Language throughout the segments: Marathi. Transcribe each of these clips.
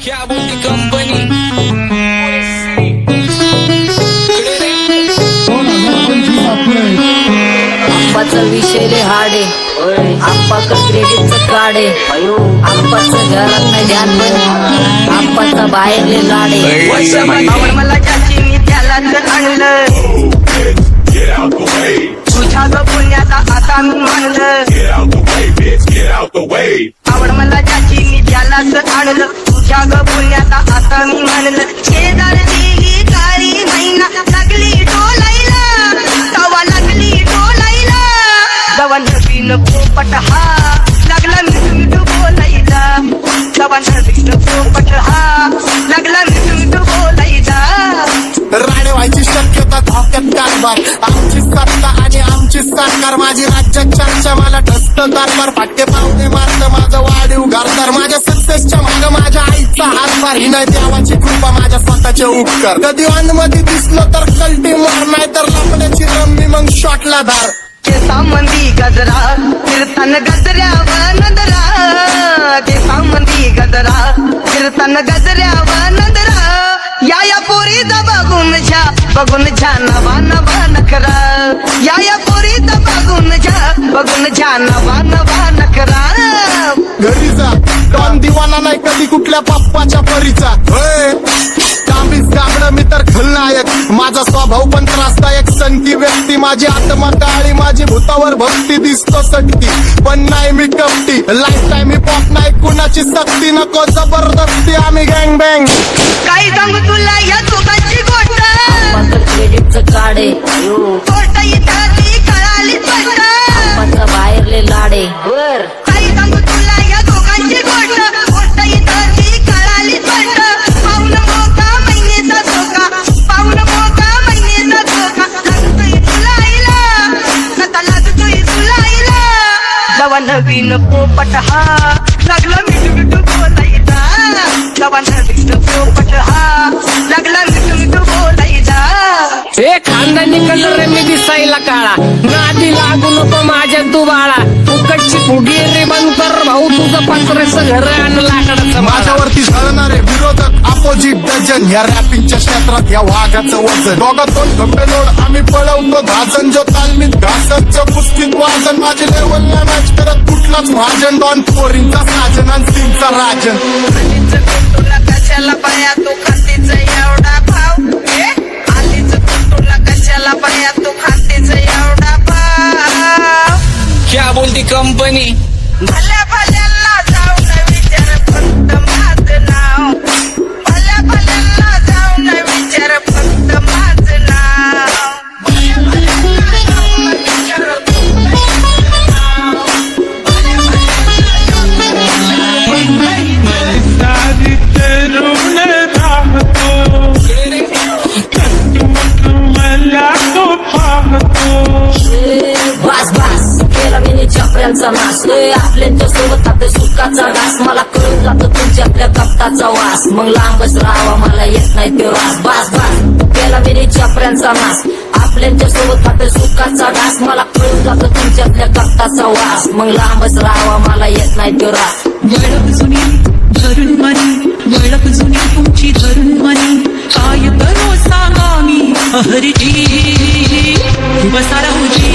क्या बोलती कंपनी आप्पाचा विषय रे हाडे आप्पाचं क्रेडिटचं काढे आप्पाचं घरात नाही ध्यान पण आप्पाचा बाहेरले लाडे आवड मला ज्याची मी त्यालाच आणलं तुझ्या ग पुण्याचा आता मी मानलं आवड मला ज्याची मी त्यालाच आणलं तुझ्या ग पुण्याचा आता मी मानलं शेजार दिली काळी महिना लागली डोलायला तवा लागली डोलायला जवा नवीन पोपट हा लागला मिठू बोलायला जवा नवीन पोपट हा लागला मिठू बोलायला राणे व्हायची शक्यता धोक्यात कारभार आमची सत्ता आणि आमची सरकार माझी राज्यात चर्चा मला ठसत कारभार फाटके पावणे मारत माझं वाढीव घरदार माझ्या सक्सेसच्या माग माझ्या आईचा हातभार ही नाही देवाची कृपा माझ्या स्वतःचे उपकार कधी मध्ये दिसलं तर कल्टी मार नाही तर लपण्याची रम्मी मग शॉटला धार केसामंदी गजरा फिरताना गजऱ्यावर नजरा केसामंदी गजरा फिरताना गजऱ्यावर नजरा या पोरीचा बघून झा नवा नवा नखरा या पोरीचा बघून झा नवा नवा नखरा घरी जा डॉन दिवाना नाही कधी कुठल्या पप्पाच्या परीचा कामीच गाबड मी तर खलनायक माझा स्वभाव पण त्रासदायक सनकी व्यक्ती माझी आत्मा काळी माझी भूतावर भक्ती दिसतो सटकी पण नाही मी कपटी लाईफ टाईम ही पॉप नाही कुणाची सक्ती नको जबरदस्ती आम्ही गँग बँग काही सांगू तुला या दोघांची गोष्ट आप्पाचं क्रेडिटचं काढे गोष्ट इथं ती कळाली स्पष्ट आप्पाचा बाहेरले लाडे काही सांगू तुला या दोघांची गोष्ट इथं ती कळाली स्पष्ट पाऊल मोका महिनेचा धोका पाऊल मोका महिनेचा धोका लागतोय तुला आईला नका लागतोय तुला आईला जवा नवीन पोपट हा लागला मिठू बोलायचा जवा नवीन पोपट हा लागला मिठू बोलायचा ए खानदानी कलर रे मी दिसायला काळा नादी लागू नको माझ्या तू बाळा फुकटची फुगी रे बंद कर भाऊ तुझं पात्रेचं घर आणि लाकडाचं माझ्यावरती झळणारे विरोधक अपोजिट डझन या रॅपिंगच्या क्षेत्रात या वाघाचं वजन दोघातून खंबे लोड आम्ही पळवतो धाजन जो तालमीत घासतचं पुस्तीत वाजन माझी लेवल नाही मॅच करत कुठलाच भाजन डॉन पोरींचा साजन आणि सिंगचा राजन तुला कशाला पाया तू खातीचा एवढा भाव आलीच तुला कशाला पाया तू खातीचा एवढा भाव क्या बोलती कंपनी भल्या भल्यांना जाऊन विचार फक्त माझं नाव भल्या भल्यांना जाऊन विचार फक्त माझं नाव भल्या भल्यांना जाऊन विचार फक्त माझं नाव भल्या सारी तरुण राहतो मला तो पाहतो बास बास केला मी चपऱ्यांचा नाश आपल्या सोबत आपल्या सुखाचा घास मला कळून जातो तुमच्यातल्या कपटाचा वास मग लांबच राहावा मला येत नाही तो रास बास बास केला मी चपऱ्यांचा नाश आपल्या सोबत आपल्या सुखाचा घास मला कळून जातो तुमच्यातल्या कपटाचा वास मग लांबच राहावा मला येत नाही तो रास वळख जुनी धरून मनी वळख जुनी तुमची धरून मनी काय करो सांगा मी हरजी बसा राहूजी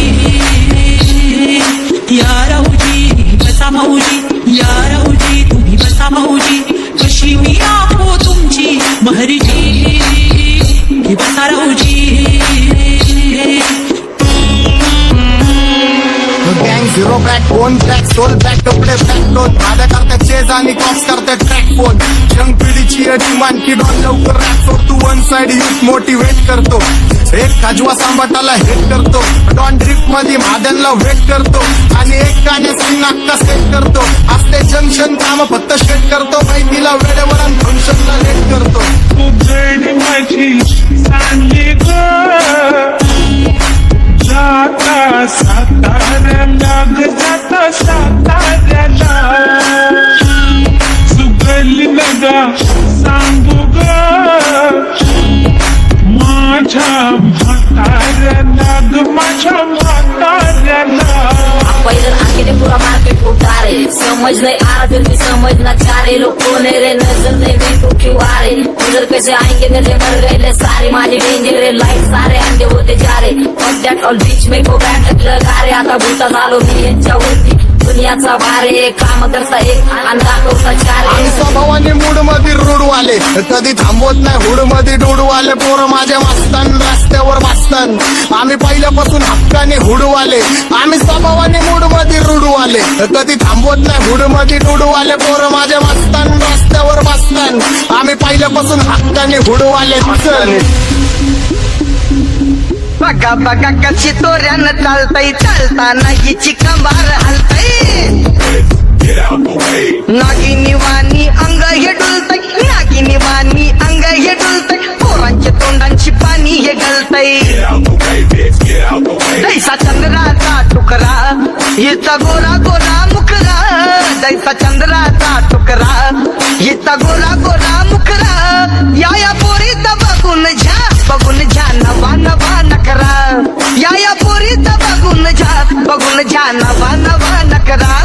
या राहूजी बसा भाऊजी या राहूजी तुम्ही बसा भाऊजी कशी मी राहो तुमची महरजी बसा राहूजी गँग zero back phone track soul back कपडे बॅक दोन भाड्या करतात चेज आणि कॉप्स करतात ट्रॅक फोन यंग पिढीची डिमांड की डॉन लवकर रॅप सोड तू वन साइड युथ मोटिवेट करतो एक काजवा सांबाटाला हेट करतो डॉन ड्रिफ्ट मध्ये महादनला वेट करतो आणि एक गाण्याची नाक्का सेट करतो असते जंक्शन काम फक्त शेट करतो माहितीला वेळेवर आणि फंक्शनला लेट करतो तुझडी माझी चांगली ग जाता साताऱ्याला ग जाता साताऱ्याला सुगली नगा सांगू ग माझ्या म्हाताऱ्याला ग माझ्या म्हाताऱ्याला पहिलं आखिरे पुरा मार्केट उतारे समज नहीं आ रहा फिर भी समझना चाह रहे लोग कौन है रे नजर नहीं तू क्यों आ रहे उधर कैसे आएंगे मेरे मर गए सारे माझे डेंजर है लाईट सारे अंडे होते जा रे और दॅट ऑल बीच में गो बॅट लगा रे आता भूता झालो मी यांच्यावरती दुनियाचा भारे काम करता एक आणि दाखवता चार आणि स्वभावाने मूड मध्ये रूडवाले कधी थांबवत नाही हुड मध्ये डोडवाले पोरं माझ्या मस्तान रस्त्यावर बसतान आम्ही पहिल्यापासून हक्काने हुडवाले आम्ही स्वभावाने मूड मध्ये रूडवाले कधी थांबवत नाही हुड मध्ये डोडवाले पोरं माझ्या मस्तान रस्त्यावर बसतान आम्ही पहिल्यापासून हक्काने हुडवाले बघा बघा कशी तोऱ्यानं चालतय चालताना हिची कंबार हलतय नागिनी वाणी अंग हे डुलतय नागिनी वाणी अंग हे डुलतय पोरांच्या तोंडांची पाणी हे गळतय जैसा चंद्राचा तुकडा हिचा गोरा गोरा मुखरा जैसा चंद्राचा तुकडा हिचा गोरा गोरा मुखरा या पोरीचा बघून झा नवा नवा नकरा या पोरीचा बघून झा नवा नवा नकरा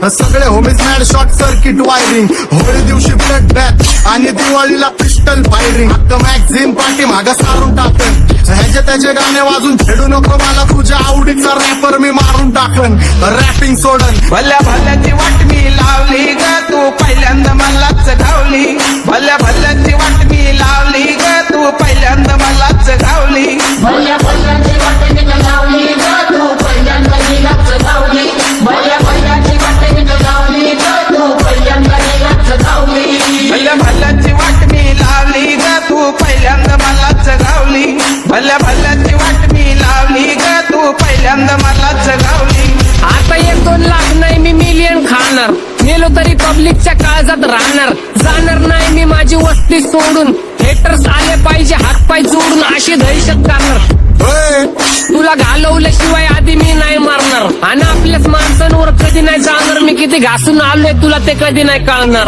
सगळे homies mad short circuit wiring Holi दिवशी ब्लड बॅथ आणि दिवाळीला पिस्टल फायरिंग हक्क मॅगझिन पाठी मागा सारून टाकन ह्याचे त्याचे गाणे वाजून खेळू नको मला तुझ्या आवडीचा रॅपर मी मारून टाकन रॅपिंग सोडन भल्या भल्याची वाट मी लावली ग तू पहिल्यांदा मलाच गावली भल्या भल्याची वाट मी लावली ग तू पहिल्यांदा मलाच गावली भल्या भल्याची वाट मी लावली ग तू पहिल्यांदा नीलाच गावली भल्या भल्याची वाट मी लावली ग तू पहिल्यांदा नीलाच गावली भल्या भल्याची वाट मी लावली ग तू पहिल्यांदा मलाच गावली भल्या भल्याची वाट मी लावली ग तू पहिल्यांदा मलाच गावली आता 1-2 लाख नाही मी मिलियन खाणार मेलो तरी पब्लिकच्या काळजात राहणार जाणार नाही मी माझी वस्ती सोडून हेटर्स आले पाहिजे हातपाय जोडून अशी दहशत करणार तुला घालवल्याशिवाय आधी मी नाही मारणार आणि आपल्याच माणसांवर कधी नाही जाणार मी किती घासून आलोय तुला ते कधी नाही कळणार